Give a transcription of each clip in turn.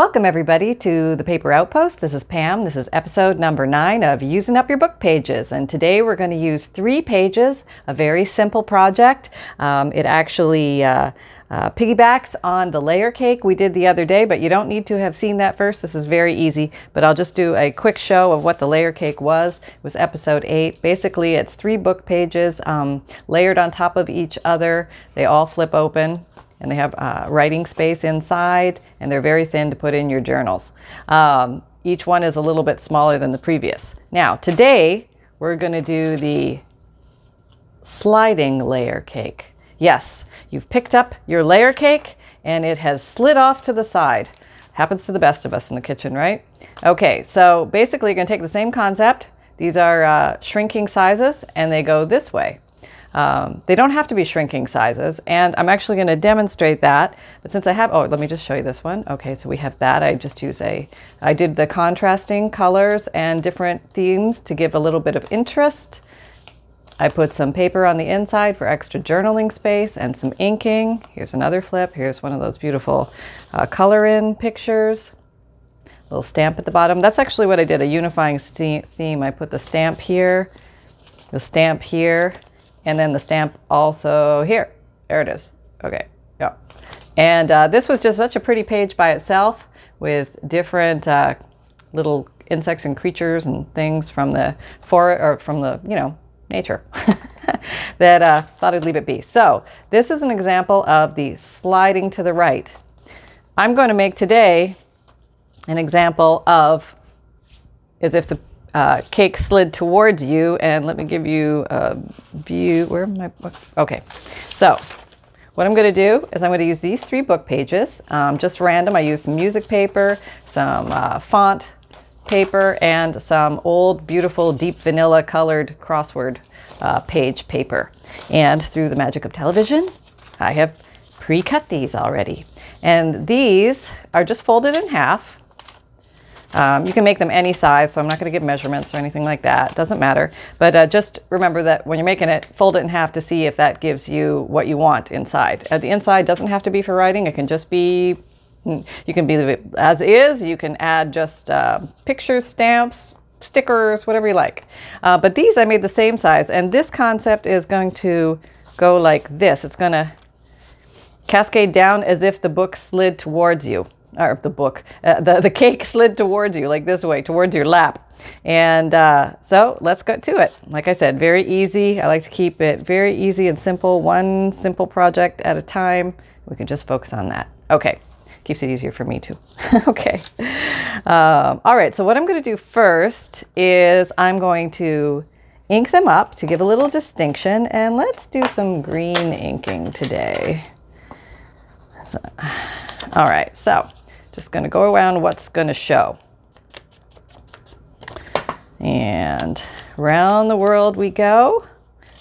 Welcome everybody to the Paper Outpost. This is Pam. This is episode number 9 of Using Up Your Book Pages. And today we're going to use 3 pages, a very simple project. It actually piggybacks on the layer cake we did the other day, but you don't need to have seen that first. This is very easy, but I'll just do a quick show of what the layer cake was. It was episode 8. Basically, it's 3 book pages layered on top of each other. They all flip open. And they have writing space inside, and they're very thin to put in your journals. Each one is a little bit smaller than the previous. Now, today, we're going to do the sliding layer cake. Yes, you've picked up your layer cake, and it has slid off to the side. Happens to the best of us in the kitchen, right? Okay, so basically, you're going to take the same concept. These are shrinking sizes, and they go this way. They don't have to be shrinking sizes, and I'm actually going to demonstrate that. But since I have, let me just show you this one. Okay, so we have that. I just use I did the contrasting colors and different themes to give a little bit of interest. I put some paper on the inside for extra journaling space and some inking. Here's another flip. Here's one of those beautiful color-in pictures. Little stamp at the bottom. That's actually what I did, a unifying theme. I put the stamp here, and then the stamp also here. There it is. Okay, yeah. And this was just such a pretty page by itself with different little insects and creatures and things from the nature that thought I'd leave it be. So this is an example of the sliding to the right. I'm going to make today an example of as if the cake slid towards you, and let me give you a view. Where am my book? Okay, so what I'm going to do is I'm going to use these 3 book pages, just random. I used some music paper, some font paper, and some old, beautiful, deep vanilla colored crossword page paper. And through the magic of television, I have pre-cut these already. And these are just folded in half. You can make them any size, so I'm not going to give measurements or anything like that. It doesn't matter. But just remember that when you're making it, fold it in half to see if that gives you what you want inside. The inside doesn't have to be for writing. It can just be, you can be as is. You can add just pictures, stamps, stickers, whatever you like. But these I made the same size. And this concept is going to go like this. It's going to cascade down as if the book slid towards you. Or the cake slid towards you, like this way, towards your lap. And so let's get to it. Like I said, very easy. I like to keep it very easy and simple, one simple project at a time. We can just focus on that. Okay, keeps it easier for me too. Okay. All right, so what I'm going to do first is I'm going to ink them up to give a little distinction. And let's do some green inking today. All right, so just going to go around what's going to show. And around the world we go.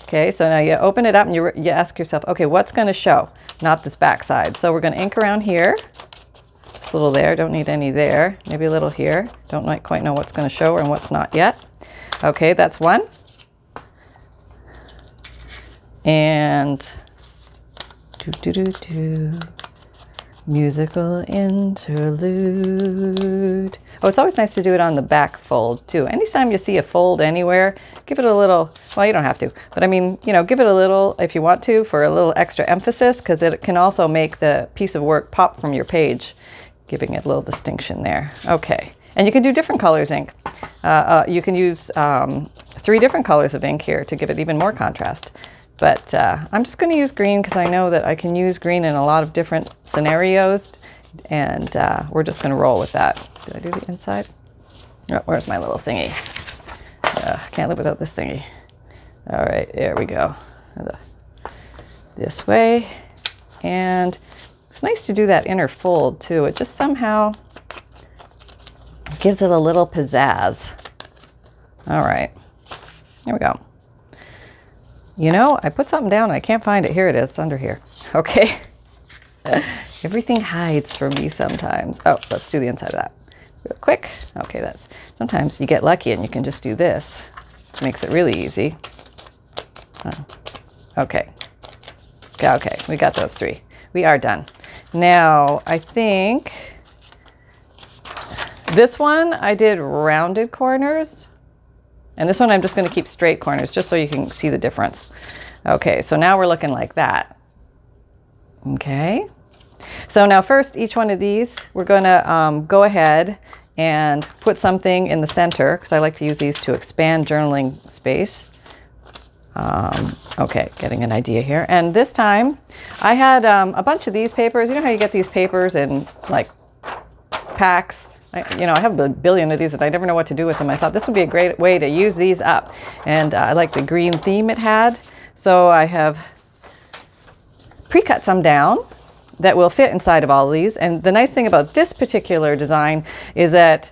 Okay, so now you open it up and you ask yourself, okay, what's going to show? Not this back side. So we're going to ink around here. Just a little there, don't need any there. Maybe a little here. Don't quite know what's going to show and what's not yet. Okay, that's one. And musical interlude. Oh, it's always nice to do it on the back fold too. Anytime you see a fold anywhere, give it a little, well, you don't have to, but I mean, give it a little if you want to for a little extra emphasis, because it can also make the piece of work pop from your page, giving it a little distinction there. Okay, and you can do different colors ink. You can use 3 different colors of ink here to give it even more contrast. But I'm just going to use green because I know that I can use green in a lot of different scenarios, and we're just going to roll with that. Did I do the inside? Oh, where's my little thingy? Can't live without this thingy. All right, there we go. This way. And it's nice to do that inner fold too. It just somehow gives it a little pizzazz. All right, here we go. I put something down and I can't find it. Here it is, it's under here. Okay. Everything hides from me sometimes. Oh, let's do the inside of that real quick. Okay, sometimes you get lucky and you can just do this, which makes it really easy. Okay. Okay, we got those 3. We are done. Now, I think This one I did rounded corners, and this one I'm just going to keep straight corners just so you can see the difference. Okay, so now we're looking like that. Okay, so now first, each one of these, we're going to go ahead and put something in the center, because I like to use these to expand journaling space. Okay, getting an idea here. And this time I had a bunch of these papers. You know how you get these papers in like packs? I have a billion of these that I never know what to do with them. I thought this would be a great way to use these up. And I like the green theme it had. So I have pre-cut some down that will fit inside of all of these. And the nice thing about this particular design is that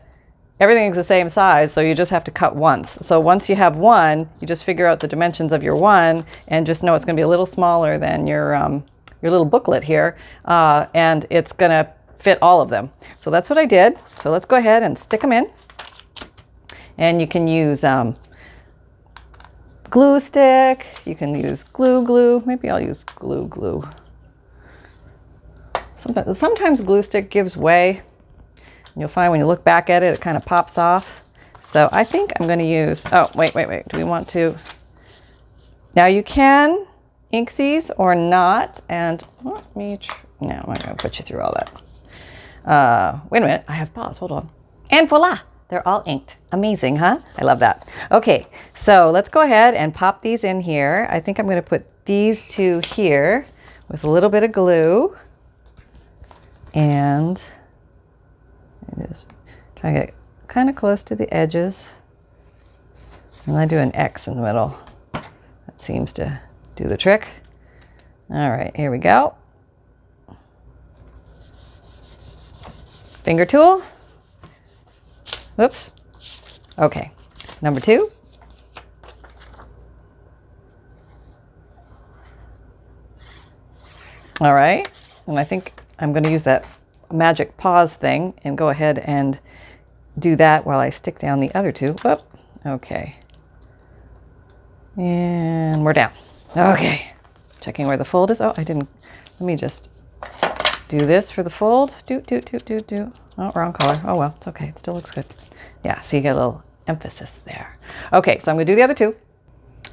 everything's the same size, so you just have to cut once. So once you have one, you just figure out the dimensions of your one and just know it's going to be a little smaller than your little booklet here, and it's going to fit all of them. So that's what I did. So let's go ahead and stick them in. And you can use glue stick. You can use glue. Maybe I'll use glue. Sometimes glue stick gives way. You'll find when you look back at it, it kind of pops off. So I think I'm going to use, oh, wait. Do we want to? Now you can ink these or not. And let me, no, I'm not going to put you through all that. Wait a minute, I have pause, hold on. And voila, they're all inked. Amazing, huh? I love that. Okay, so let's go ahead and pop these in here. I think I'm going to put these two here with a little bit of glue. And just try to get kind of close to the edges. And I do an X in the middle. That seems to do the trick. All right, here we go. Finger tool. Oops. Okay, number 2. All right, and I think I'm going to use that magic pause thing and go ahead and do that while I stick down the other 2. Whoop. Okay. And we're down. Okay. Checking where the fold is. Oh, I didn't. Let me just do this for the fold. Do. Oh, wrong color. Oh, well, it's okay. It still looks good. Yeah, so you get a little emphasis there. Okay, so I'm going to do the other 2.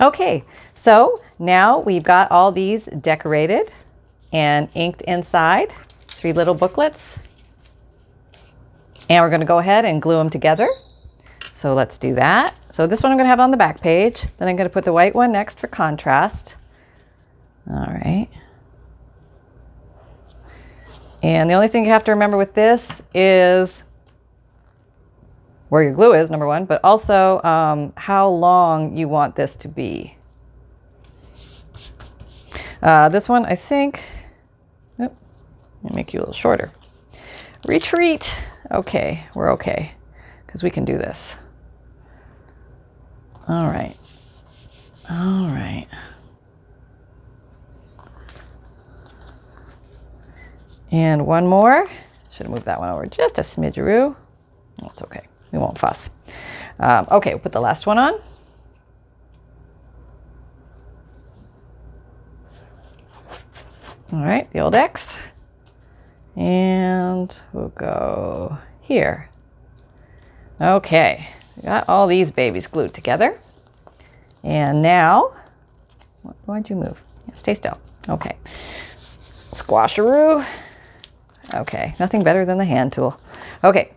Okay, so now we've got all these decorated and inked inside. 3 little booklets, and we're going to go ahead and glue them together. So let's do that. So this one I'm going to have on the back page. Then I'm going to put the white one next for contrast. All right. And the only thing you have to remember with this is where your glue is, number 1, but also how long you want this to be. This one, I think, make you a little shorter. Retreat. Okay, we're okay because we can do this. All right. And one more. Should have moved that one over just a smidgeroo. That's okay. We won't fuss. Okay, we'll put the last one on. All right, the old X. And we'll go here. Okay, we got all these babies glued together. And now, why'd you move? Yeah, stay still. Okay. Squasharoo. Okay, nothing better than the hand tool. Okay,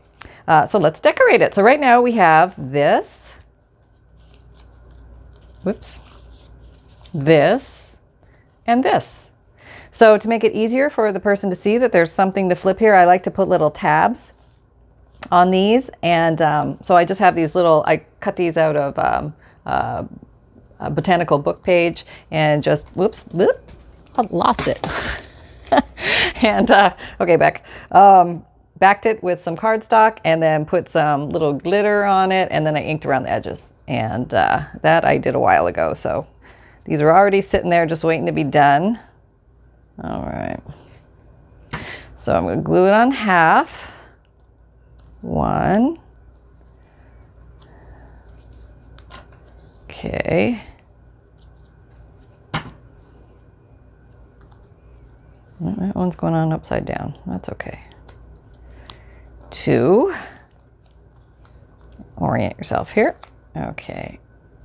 so let's decorate it. So right now we have this. Whoops. This and this. So to make it easier for the person to see that there's something to flip here, I like to put little tabs on these. And so I just have these little, I cut these out of a botanical book page and just, whoops, whoop, I lost it. And, okay, back. Backed it with some cardstock and then put some little glitter on it. And then I inked around the edges. And that I did a while ago. So these are already sitting there just waiting to be done. All right, so I'm going to glue it on half. 1. Okay. That one's going on upside down. That's okay. 2. orient yourself here. Okay,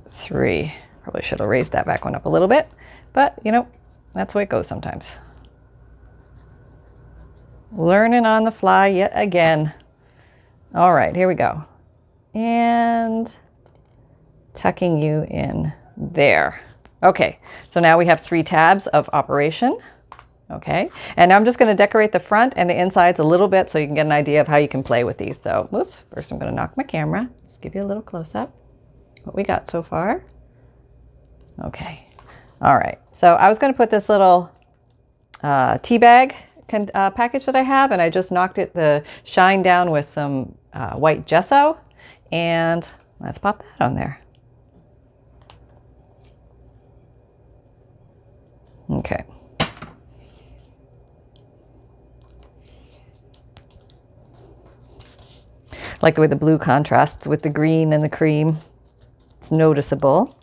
3. Probably should have raised that back one up a little bit, but you know, that's the way it goes sometimes. Learning on the fly yet again. All right, here we go. And tucking you in there. Okay, so now we have 3 tabs of operation. Okay, and now I'm just going to decorate the front and the insides a little bit so you can get an idea of how you can play with these. So, whoops, first I'm going to knock my camera. Just give you a little close-up. What we got so far. Okay, all right. So I was going to put this little tea bag package that I have, and I just knocked the shine down with some white gesso, and let's pop that on there. Okay. I like the way the blue contrasts with the green and the cream. It's noticeable.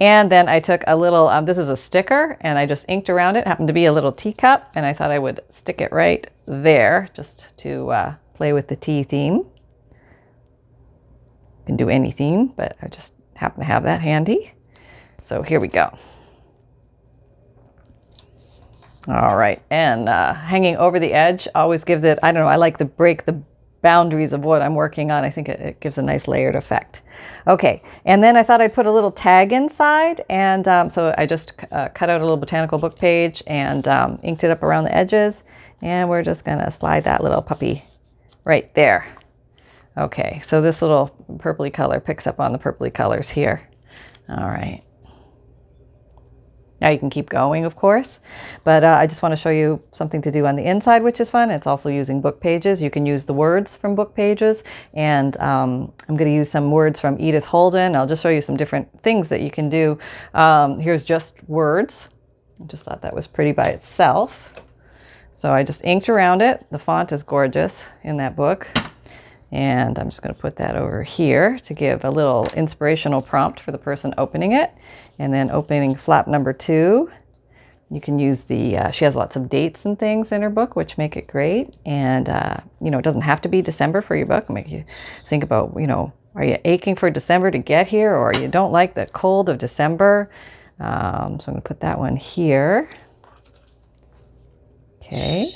And then I took a little, this is a sticker, and I just inked around it. It happened to be a little teacup, and I thought I would stick it right there just to play with the tea theme. You can do any theme, but I just happen to have that handy. So here we go. All right, and hanging over the edge always gives it, I don't know, I like to break the boundaries of what I'm working on. I think it gives a nice layered effect. Okay, and then I thought I'd put a little tag inside, and so I just cut out a little botanical book page and inked it up around the edges, and we're just gonna slide that little puppy right there. Okay, so this little purpley color picks up on the purpley colors here. All right. Now you can keep going, of course, but I just want to show you something to do on the inside, which is fun. It's also using book pages. You can use the words from book pages, and I'm going to use some words from Edith Holden. I'll just show you some different things that you can do. Here's just words. I just thought that was pretty by itself. So I just inked around it. The font is gorgeous in that book. And I'm just going to put that over here to give a little inspirational prompt for the person opening it. And then opening flap number 2, you can use the, she has lots of dates and things in her book, which make it great. And, you know, it doesn't have to be December for your book. Make you think about, you know, are you aching for December to get here, or you don't like the cold of December? So I'm going to put that one here. Okay.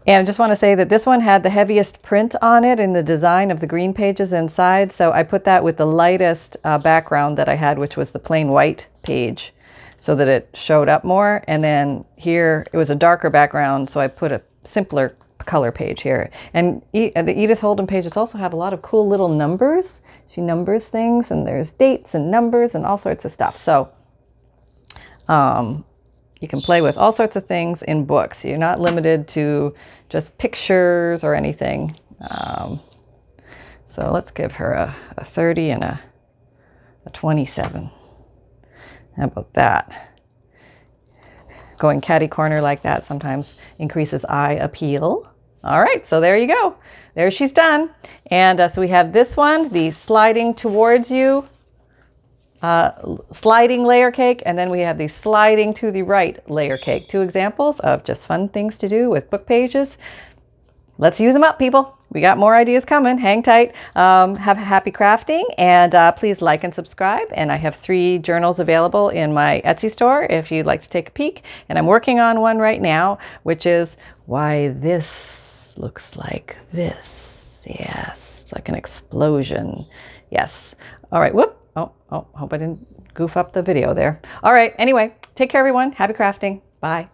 And I just want to say that this one had the heaviest print on it in the design of the green pages inside. So I put that with the lightest background that I had, which was the plain white page, so that it showed up more. And then here it was a darker background, so I put a simpler color page here. And the Edith Holden pages also have a lot of cool little numbers. She numbers things, and there's dates and numbers and all sorts of stuff. So you can play with all sorts of things in books. You're not limited to just pictures or anything. So let's give her a 30 and a 27. How about that? Going catty corner like that sometimes increases eye appeal. All right, so there you go. There she's done. And so we have this one, the sliding towards you, sliding layer cake, and then we have the sliding to the right layer cake. 2 examples of just fun things to do with book pages. Let's use them up, people. We got more ideas coming. Hang tight. Have happy crafting, and please like and subscribe. And I have 3 journals available in my Etsy store if you'd like to take a peek. And I'm working on one right now, which is why this looks like this. Yes, it's like an explosion. Yes. All right. Whoop. Oh, hope I didn't goof up the video there. All right. Anyway, take care, everyone. Happy crafting. Bye.